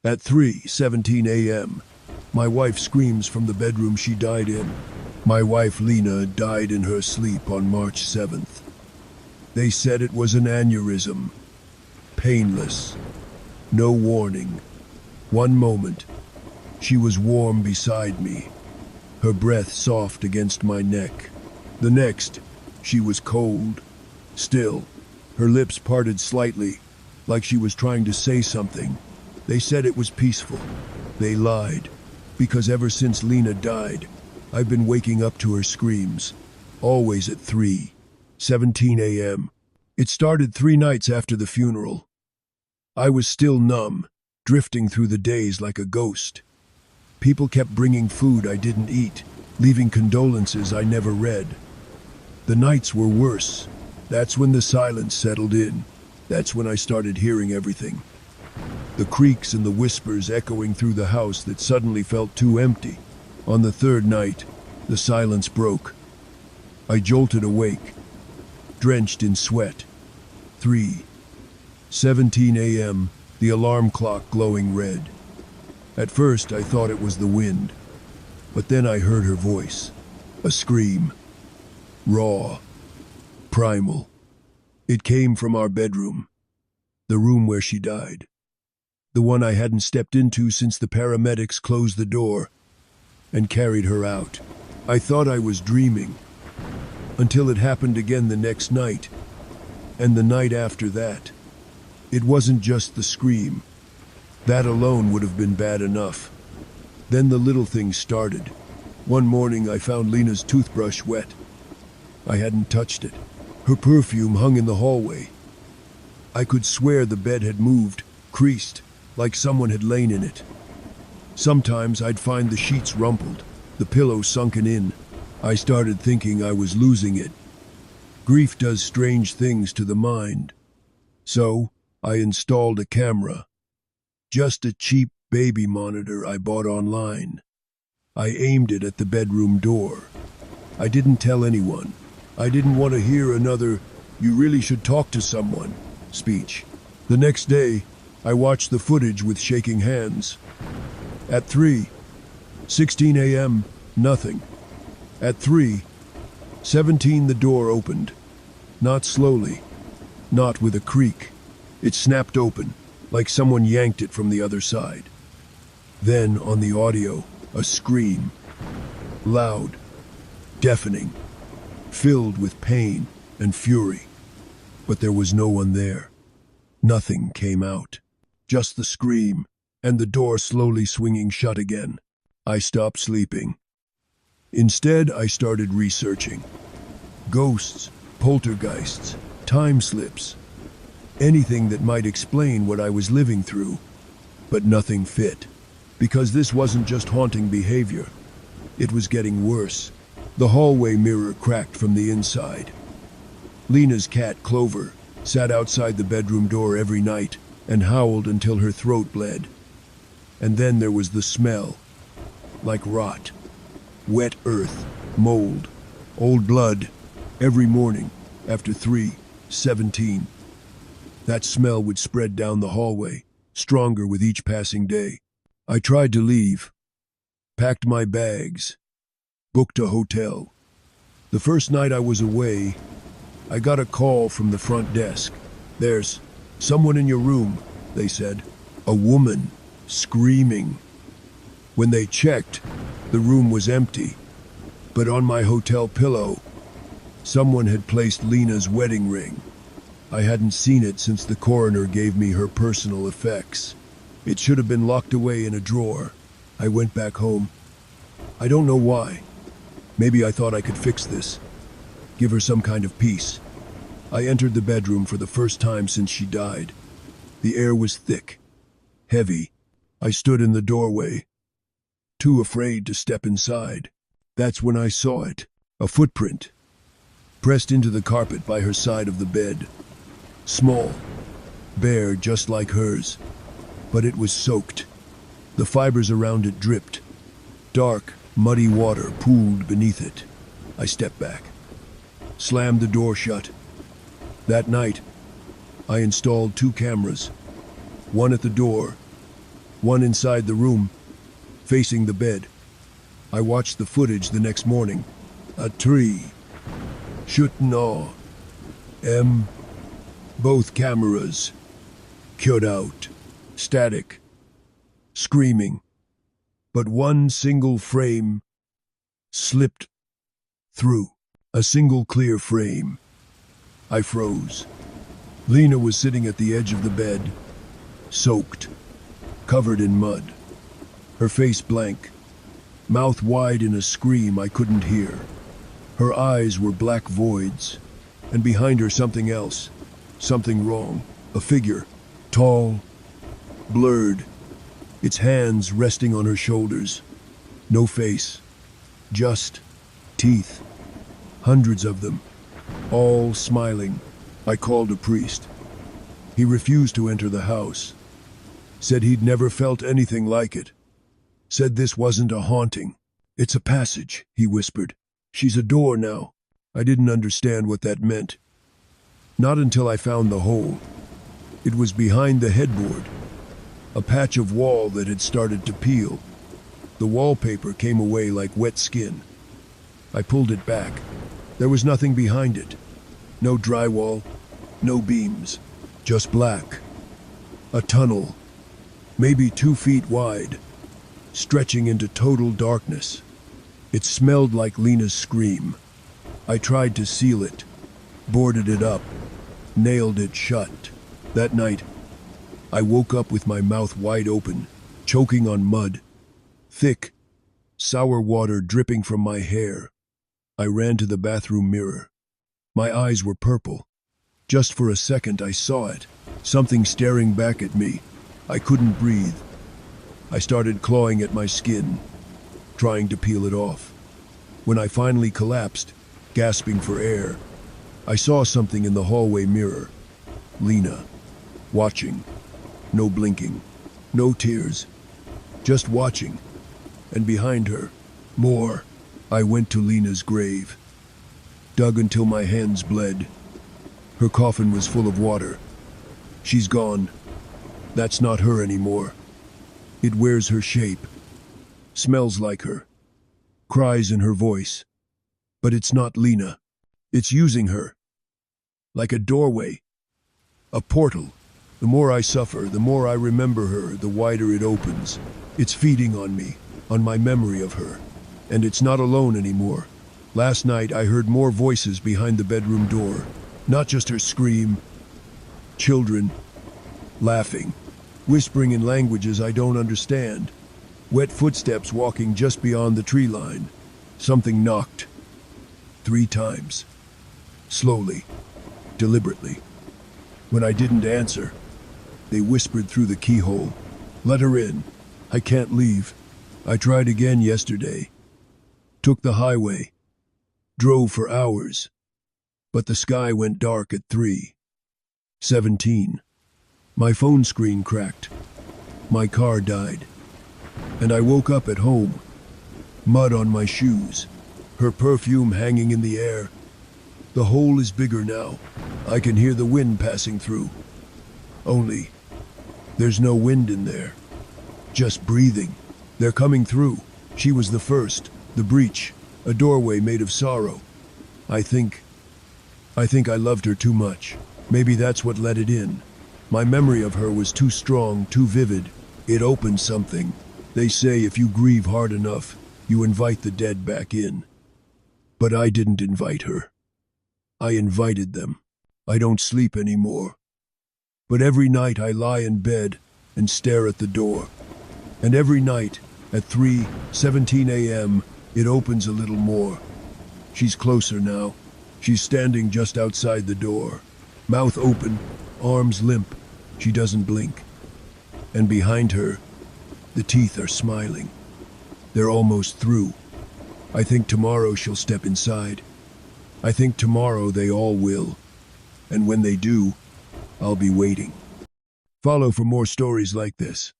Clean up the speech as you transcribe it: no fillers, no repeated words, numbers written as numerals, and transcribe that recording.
At 3:17 a.m., my wife screams from the bedroom she died in. My wife Lena died in her sleep on March 7th. They said it was an aneurysm. Painless. No warning. One moment, she was warm beside me, her breath soft against my neck. The next, she was cold, still, her lips parted slightly, like she was trying to say something. They said it was peaceful. They lied, because ever since Lena died, I've been waking up to her screams, always at 3:17 a.m. It started 3 nights after the funeral. I was still numb, drifting through the days like a ghost. People kept bringing food I didn't eat, leaving condolences I never read. The nights were worse. That's when the silence settled in. That's when I started hearing everything. The creaks and the whispers echoing through the house that suddenly felt too empty. On the third night, the silence broke. I jolted awake, drenched in sweat. 3:17 a.m., the alarm clock glowing red. At first, I thought it was the wind, but then I heard her voice. A scream. Raw. Primal. It came from our bedroom. The room where she died. The one I hadn't stepped into since the paramedics closed the door and carried her out. I thought I was dreaming, until it happened again the next night, and the night after that. It wasn't just the scream. That alone would have been bad enough. Then the little things started. One morning I found Lena's toothbrush wet. I hadn't touched it. Her perfume hung in the hallway. I could swear the bed had moved, creased, like someone had lain in it. Sometimes I'd find the sheets rumpled, the pillow sunken in. I started thinking I was losing it. Grief does strange things to the mind. So, I installed a camera. Just a cheap baby monitor I bought online. I aimed it at the bedroom door. I didn't tell anyone. I didn't want to hear another, "You really should talk to someone," speech. The next day, I watched the footage with shaking hands. At 3:16 a.m., nothing. At 3:17, the door opened. Not slowly, not with a creak. It snapped open, like someone yanked it from the other side. Then, on the audio, a scream. Loud, deafening, filled with pain and fury. But there was no one there. Nothing came out. Just the scream, and the door slowly swinging shut again. I stopped sleeping. Instead, I started researching. Ghosts, poltergeists, time slips. Anything that might explain what I was living through. But nothing fit. Because this wasn't just haunting behavior. It was getting worse. The hallway mirror cracked from the inside. Lena's cat, Clover, sat outside the bedroom door every night and howled until her throat bled. And then there was the smell. Like rot. Wet earth, mold, old blood. Every morning, after 3:17. That smell would spread down the hallway, stronger with each passing day. I tried to leave. Packed my bags. Booked a hotel. The first night I was away, I got a call from the front desk. "There's someone in your room," they said. A woman, screaming. When they checked, the room was empty. But on my hotel pillow, someone had placed Lena's wedding ring. I hadn't seen it since the coroner gave me her personal effects. It should have been locked away in a drawer. I went back home. I don't know why. Maybe I thought I could fix this. Give her some kind of peace. I entered the bedroom for the first time since she died. The air was thick, heavy. I stood in the doorway, too afraid to step inside. That's when I saw it. A footprint, pressed into the carpet by her side of the bed. Small, bare just like hers, but it was soaked. The fibers around it dripped. Dark, muddy water pooled beneath it. I stepped back, slammed the door shut. That night, I installed 2 cameras, one at the door, one inside the room, facing the bed. I watched the footage the next morning. A tree. Shooting all. Both cameras. Cut out. Static. Screaming. But one single frame slipped through. A single clear frame. I froze. Lena was sitting at the edge of the bed, soaked, covered in mud. Her face blank, mouth wide in a scream I couldn't hear. Her eyes were black voids, and behind her something else, something wrong. A figure, tall, blurred, its hands resting on her shoulders. No face, just teeth, hundreds of them, all smiling. I called a priest. He refused to enter the house, said he'd never felt anything like it, said this wasn't a haunting. It's a passage, he whispered. She's a door now. I didn't understand what that meant. Not until I found the hole. It was behind the headboard, a patch of wall that had started to peel. The wallpaper came away like wet skin. I pulled it back. There was nothing behind it. No drywall, no beams, just black. A tunnel, maybe 2 feet wide, stretching into total darkness. It smelled like Lena's scream. I tried to seal it, boarded it up, nailed it shut. That night, I woke up with my mouth wide open, choking on mud. Thick, sour water dripping from my hair. I ran to the bathroom mirror. My eyes were purple. Just for a second I saw it, something staring back at me. I couldn't breathe. I started clawing at my skin, trying to peel it off. When I finally collapsed, gasping for air, I saw something in the hallway mirror. Lena, watching. No blinking, no tears, just watching. And behind her, more. I went to Lena's grave, dug until my hands bled. Her coffin was full of water. She's gone. That's not her anymore. It wears her shape, smells like her, cries in her voice. But it's not Lena. It's using her. Like a doorway, a portal. The more I suffer, the more I remember her, the wider it opens. It's feeding on me, on my memory of her. And it's not alone anymore. Last night I heard more voices behind the bedroom door. Not just her scream. Children, laughing, whispering in languages I don't understand. Wet footsteps walking just beyond the tree line. Something knocked. 3 times. Slowly, deliberately. When I didn't answer, they whispered through the keyhole, "Let her in. I can't leave." I tried again yesterday. Took the highway. Drove for hours. But the sky went dark at 3:17. My phone screen cracked. My car died. And I woke up at home. Mud on my shoes. Her perfume hanging in the air. The hole is bigger now. I can hear the wind passing through. Only, there's no wind in there. Just breathing. They're coming through. She was the first. The breach. A doorway made of sorrow. I think I loved her too much. Maybe that's what let it in. My memory of her was too strong, too vivid. It opened something. They say if you grieve hard enough, you invite the dead back in. But I didn't invite her. I invited them. I don't sleep anymore. But every night I lie in bed and stare at the door. And every night, at 3:17 a.m., it opens a little more. She's closer now. She's standing just outside the door. Mouth open, arms limp. She doesn't blink. And behind her, the teeth are smiling. They're almost through. I think tomorrow she'll step inside. I think tomorrow they all will. And when they do, I'll be waiting. Follow for more stories like this.